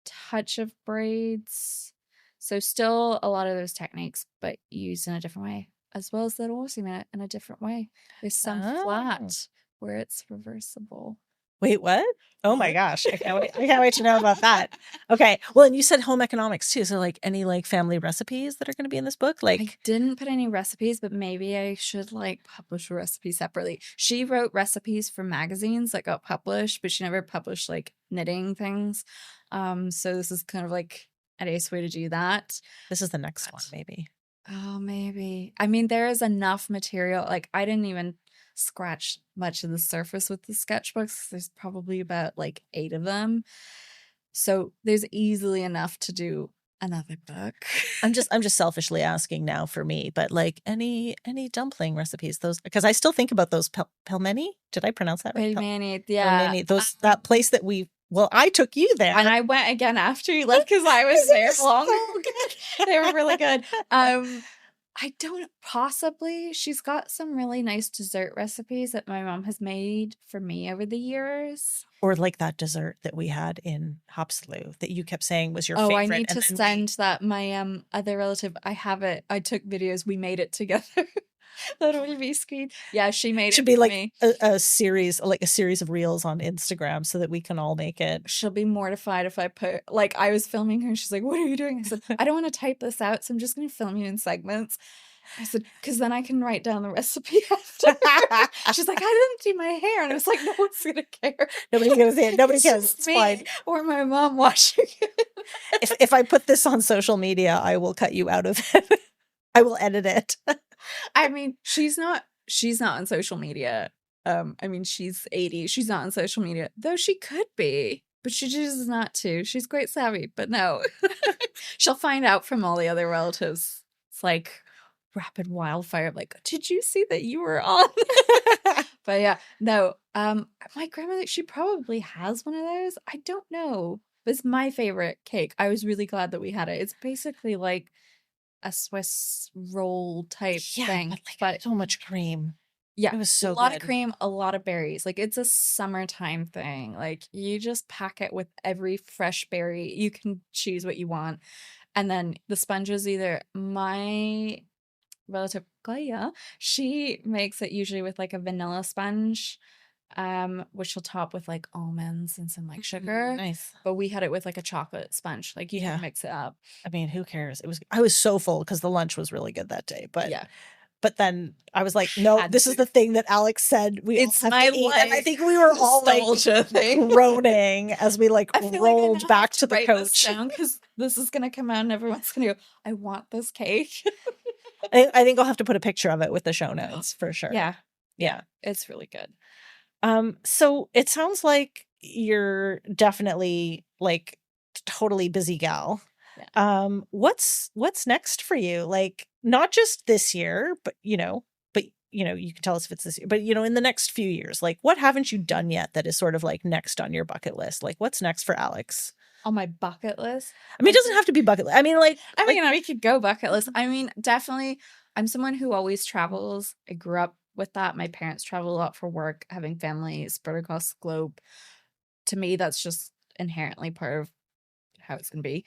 Touch of braids. So still a lot of those techniques, but used in a different way, as well as the rosimina in a different way. There's some flat where it's reversible. Wait, what? Oh my gosh. I can't wait to know about that. Okay. Well, and you said home economics too. So like any like family recipes that are going to be in this book? Like I didn't put any recipes, but maybe I should like publish a recipe separately. She wrote recipes for magazines that got published, but she never published like knitting things. So this is kind of like a nice way to do that. This is the next one, maybe. Oh, maybe. I mean, there is enough material. Like I didn't even scratch much of the surface with the sketchbooks. There's probably about like 8 of them. So there's easily enough to do another book. I'm just selfishly asking now for me, but like any dumpling recipes, those, because I still think about those pelmeni. Did I pronounce that right? Pelmeni, yeah. Pelmeni, that place that I took you there. And I went again after you left because I was there long. They were really good. I don't possibly. She's got some really nice dessert recipes that my mom has made for me over the years. Or like that dessert that we had in Hopsaloo that you kept saying was your favorite. Oh, I need to send that. My other relative, I have it. I took videos. We made it together. That would be sweet. Yeah, she made it. Should be like me. a series of reels on Instagram so that we can all make it. She'll be mortified if I put like I was filming her and she's like, "What are you doing?" I said, "I don't want to type this out, so I'm just going to film you in segments." I said, "Because then I can write down the recipe after." She's like, "I didn't do my hair," and I was like, "No one's going to care. Nobody's going to see it. Nobody cares. It's me fine." Or my mom watching it. If I put this on social media, I will cut you out of it. I will edit it. I mean, she's not on social media. I mean, she's 80. She's not on social media, though she could be, but she chooses not to. She's quite savvy, but no. She'll find out from all the other relatives. It's like rapid wildfire. Like, did you see that you were on? But yeah, no. My grandmother, she probably has one of those. I don't know. But it's my favorite cake. I was really glad that we had it. It's basically like a Swiss roll type thing, but so much cream. Yeah, it was so a lot good. of cream, a lot of berries. Like it's a summertime thing. Like you just pack it with every fresh berry. You can choose what you want, and then the sponges. Either my relative Gaia, she makes it usually with like a vanilla sponge, which she'll top with like almonds and some like sugar. Nice. But we had it with like a chocolate sponge. Like you can mix it up. I mean, who cares? I was so full because the lunch was really good that day. But yeah. But then I was like, no, this is the thing that Aleks said it's all have my to eat. life. And I think we were all like groaning as we like rolled back to the coach. Because this is gonna come out and everyone's gonna go, I want this cake. I think I'll have to put a picture of it with the show notes for sure. Yeah. It's really good. So it sounds like you're definitely like totally busy gal. Yeah. What's next for you? Like not just this year, but you can tell us if it's this year, but in the next few years, like what haven't you done yet that is sort of like next on your bucket list? Like what's next for Aleks? On my bucket list? I mean, it doesn't have to be bucket list. I mean, we could go bucket list. I mean, definitely I'm someone who always travels. I grew up with that. My parents travel a lot for work, having family spread across the globe. To me, that's just inherently part of how it's going to be.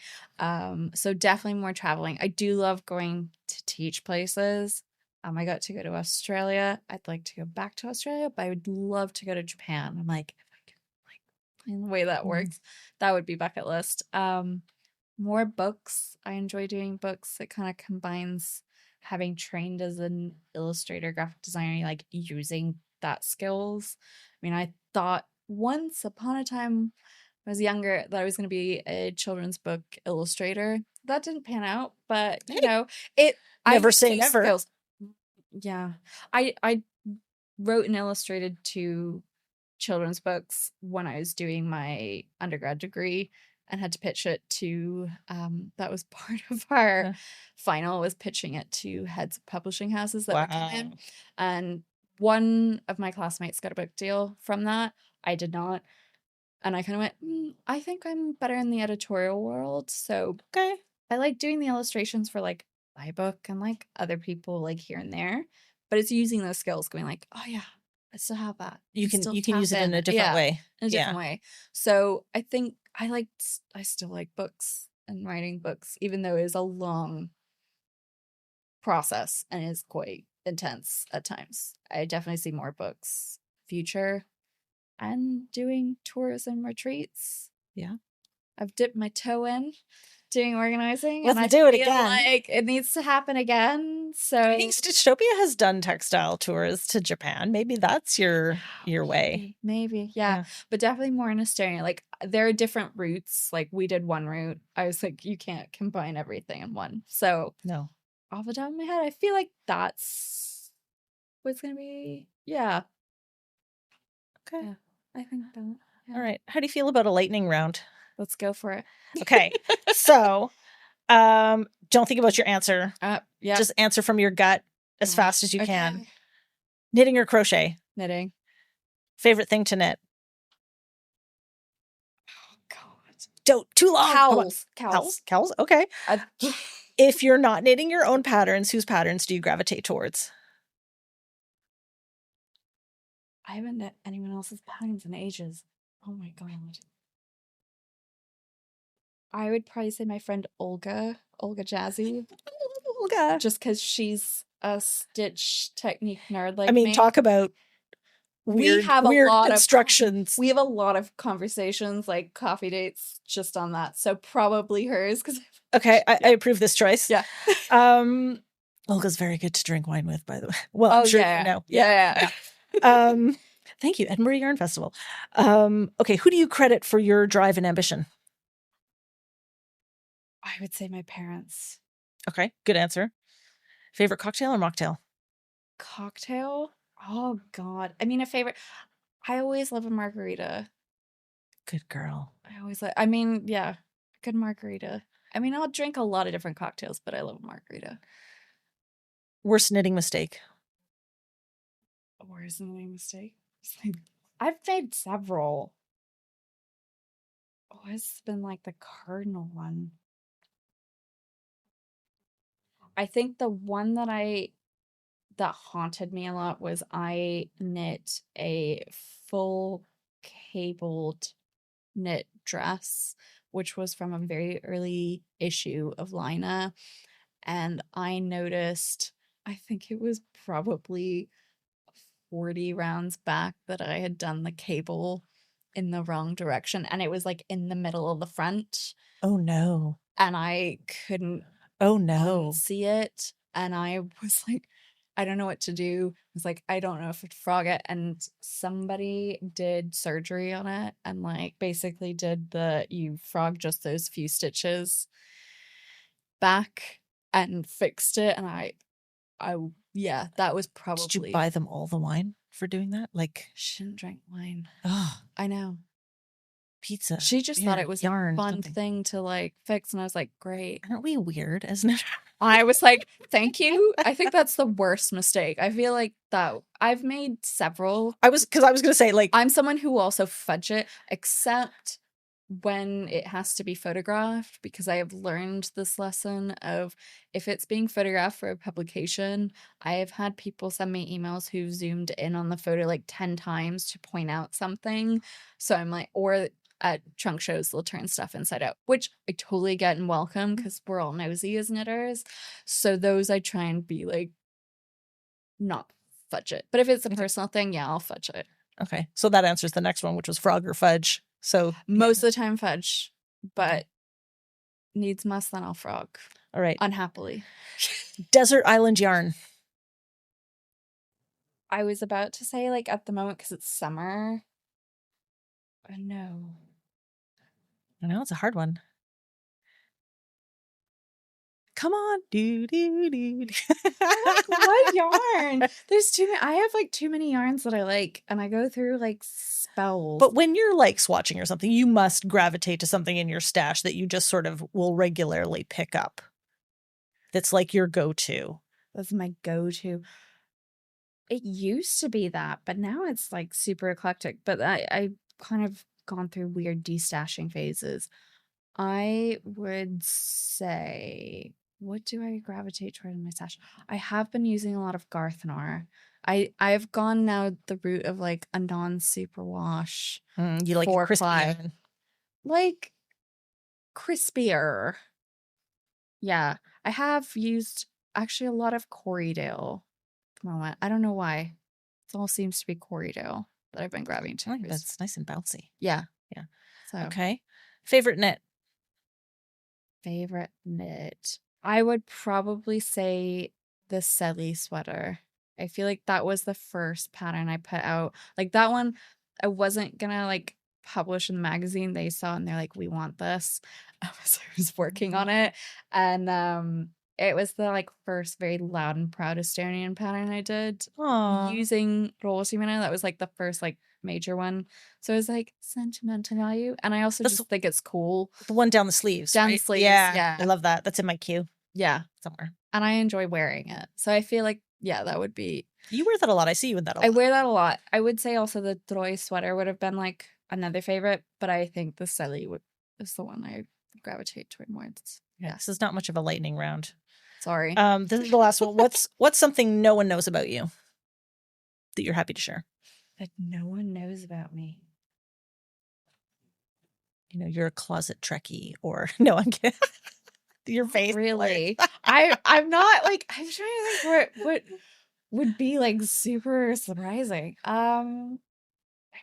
So definitely more traveling. I do love going to teach places. I got to go to Australia. I'd like to go back to Australia, but I would love to go to Japan. I'm like, if I can, like, in the way that works, that would be bucket list. More books. I enjoy doing books. It kind of combines having trained as an illustrator, graphic designer, like using that skills. I mean, I thought once upon a time when I was younger that I was going to be a children's book illustrator. That didn't pan out, but you know, Never say never. Skills. Yeah. I wrote and illustrated 2 children's books when I was doing my undergrad degree and had to pitch it to that was part of our final, was pitching it to heads of publishing houses that would come in. And one of my classmates got a book deal from that. I did not. And I kind of went, I think I'm better in the editorial world. So okay, I like doing the illustrations for like my book and like other people like here and there. But it's using those skills, going like, oh yeah, I still have that. You can use it in a different way. In a different way. So I think I still like books and writing books, even though it is a long process and is quite intense at times. I definitely see more books future and doing tours and retreats. Yeah. I've dipped my toe in doing organizing. Let's and I do it feel again. like it needs to happen again. So I think Stitchtopia has done textile tours to Japan. Maybe that's your way. Maybe, yeah. But definitely more in Estonia. Like there are different routes. Like we did one route. I was like, you can't combine everything in one. So no. Off the top of my head, I feel like that's what's gonna be. Yeah. Okay. Yeah, I think that. Yeah. All right. How do you feel about a lightning round? Let's go for it. Okay. So, don't think about your answer. Yeah. Just answer from your gut as fast as you can. Knitting or crochet? Knitting. Favorite thing to knit? Oh God. Don't too long. Cowls. Okay. If you're not knitting your own patterns, whose patterns do you gravitate towards? I haven't knit anyone else's patterns in ages. Oh my God. I would probably say my friend Olga Jazzy. Olga. Just because she's a stitch technique nerd like me. Talk about weird instructions. We have a lot of conversations, like coffee dates, just on that. So probably hers. Okay, I approve this choice. Yeah. Olga's very good to drink wine with, by the way. Well, I'm sure you know. Yeah. Thank you, Edinburgh Yarn Festival. Okay, who do you credit for your drive and ambition? I would say my parents. Okay, good answer. Favorite cocktail or mocktail? Cocktail? Oh, God. I mean, I always love a margarita. Good girl. Good margarita. I mean, I'll drink a lot of different cocktails, but I love a margarita. Worst knitting mistake? Worst knitting mistake? I've made several. Oh, it's been like the cardinal one. I think the one that haunted me a lot was I knit a full cabled knit dress, which was from a very early issue of Laine. And I noticed, I think it was probably 40 rounds back, that I had done the cable in the wrong direction. And it was like in the middle of the front. Oh no. And I couldn't see it. And I was like, I don't know what to do. I was like, I don't know if I'd frog it. And somebody did surgery on it and like basically you frog just those few stitches back and fixed it. And that was probably. Did you buy them all the wine for doing that? Like, she didn't drink wine. Oh, I know. Pizza. She just thought it was yarn, a fun thing to like fix. And I was like, great. Aren't we weird, isn't it? I was like, thank you. I think that's the worst mistake. I feel like that I've made several. I was going to say, like, I'm someone who also fudge it, except when it has to be photographed, because I have learned this lesson of if it's being photographed for a publication, I have had people send me emails who zoomed in on the photo like 10 times to point out something. So I'm like, or at trunk shows, they'll turn stuff inside out, which I totally get and welcome because we're all nosy as knitters. So those I try and be like, not fudge it. But if it's a personal thing, yeah, I'll fudge it. Okay. So that answers the next one, which was frog or fudge. So most of the time fudge, but needs must, then I'll frog. All right. Unhappily. Desert island yarn. I was about to say like at the moment because it's summer. No. I know it's a hard one. Come on, do. What yarn? There's too many. I have like too many yarns that I like, and I go through like spells. But when you're like swatching or something, you must gravitate to something in your stash that you just sort of will regularly pick up. That's like your go-to. That's my go-to. It used to be that, but now it's like super eclectic. But I kind of gone through weird destashing phases. I would say, what do I gravitate toward in my stash? I have been using a lot of Garthenor. I've gone now the route of like a non-superwash. You like crispy, like crispier. Yeah, I have used actually a lot of Corriedale. Moment. I don't know why. It all seems to be Corriedale that I've been grabbing to. That's nice and bouncy. Yeah. So okay. Favorite knit. I would probably say the Selly sweater. I feel like that was the first pattern I put out. Like that one, I wasn't gonna like publish in the magazine. They saw and they're like, we want this. I was working on it. And it was the like first very loud and proud Estonian pattern I did. Aww. Using Roosimine. That was like the first like major one. So it was like sentimental value. And I also just think it's cool. The one down the sleeves. Down right? the sleeves. Yeah. I love that. That's in my queue. Yeah. Somewhere. And I enjoy wearing it. So I feel like, yeah, that would be. You wear that a lot. I see you in that a lot. I wear that a lot. I would say also the Troy sweater would have been like another favorite, but I think the Selly is the one I gravitate toward more. Yeah. This is not much of a lightning round. Sorry. This is the last one. What's something no one knows about you that you're happy to share? That no one knows about me. You know, you're a closet Trekkie, or no, I'm kidding. Your face, really? I'm not like. I'm trying to think what would be like super surprising. I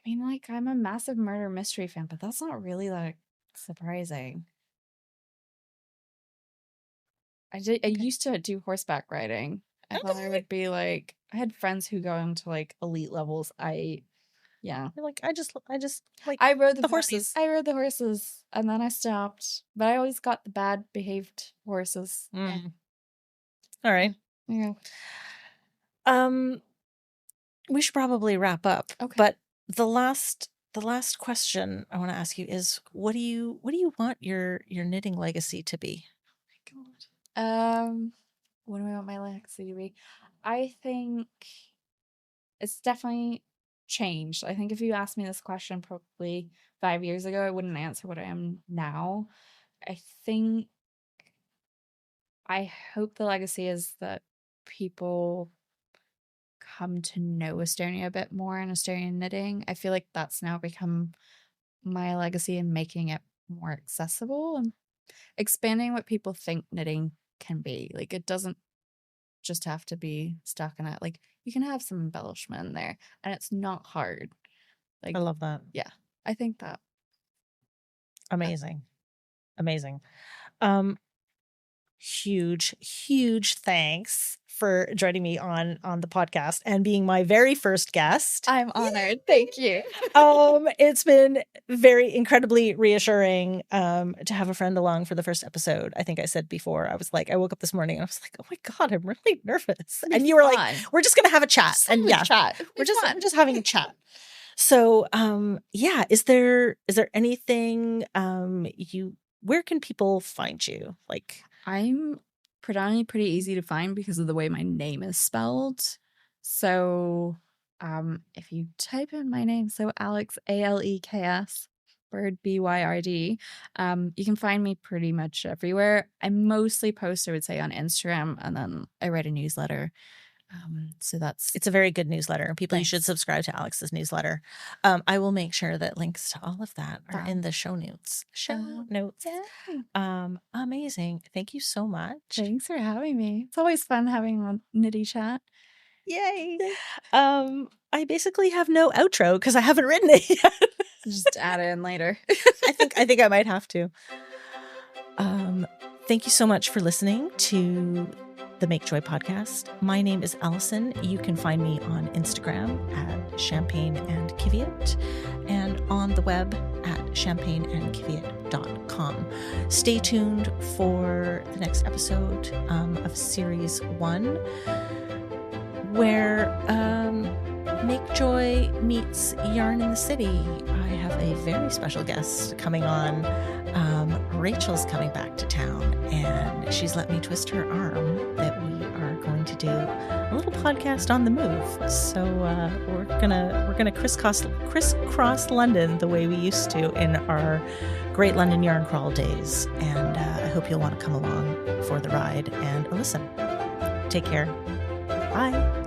mean, like I'm a massive murder mystery fan, but that's not really like surprising. I used to do horseback riding. I thought I would be like, I had friends who go into like elite levels. You're like, I just like I rode the horses. I rode the horses and then I stopped. But I always got the bad behaved horses. Mm. All right. Yeah. We should probably wrap up. Okay. But the last question I want to ask you is, what do you want your knitting legacy to be? Oh my God. What do I want my legacy to be? I think it's definitely changed. I think if you asked me this question probably 5 years ago, I wouldn't answer what I am now. I hope the legacy is that people come to know Estonia a bit more and Estonian knitting. I feel like that's now become my legacy in making it more accessible and expanding what people think knitting can be. Like it doesn't just have to be stuck in it. Like you can have some embellishment in there and it's not hard. Like I love that. Yeah. I think that. Amazing. Huge thanks for joining me on the podcast and being my very first guest. I'm honored. Thank you. It's been very incredibly reassuring to have a friend along for the first episode. I think I said before, I was like, I woke up this morning and I was like, oh my God, I'm really nervous. And you were like, we're just gonna have a chat. And yeah, we're just having a chat. So is there anything where can people find you? Like, I'm predominantly pretty easy to find because of the way my name is spelled. So if you type in my name, so Aleks, Aleks, Byrd, Byrd. You can find me pretty much everywhere. I mostly post, I would say, on Instagram, and then I write a newsletter. So it's a very good newsletter. People, Thanks. You should subscribe to Alex's newsletter. I will make sure that links to all of that are in the show notes. Yeah. Amazing. Thank you so much. Thanks for having me. It's always fun having a nitty chat. Yay. I basically have no outro because I haven't written it yet. Just add it in later. I think I might have to. Thank you so much for listening to the Make Joy podcast. My name is Allison. You can find me on Instagram at Champagne and Kiviat and on the web at champagneandkiviat.com. Stay tuned for the next episode of Series 1, where Make Joy meets Yarn in the City. I have a very special guest coming on. Rachel's coming back to town, and she's let me twist her arm that we are going to do a little podcast on the move. So we're gonna crisscross London the way we used to in our Great London Yarn Crawl days, and I hope you'll want to come along for the ride and listen. Take care. Bye.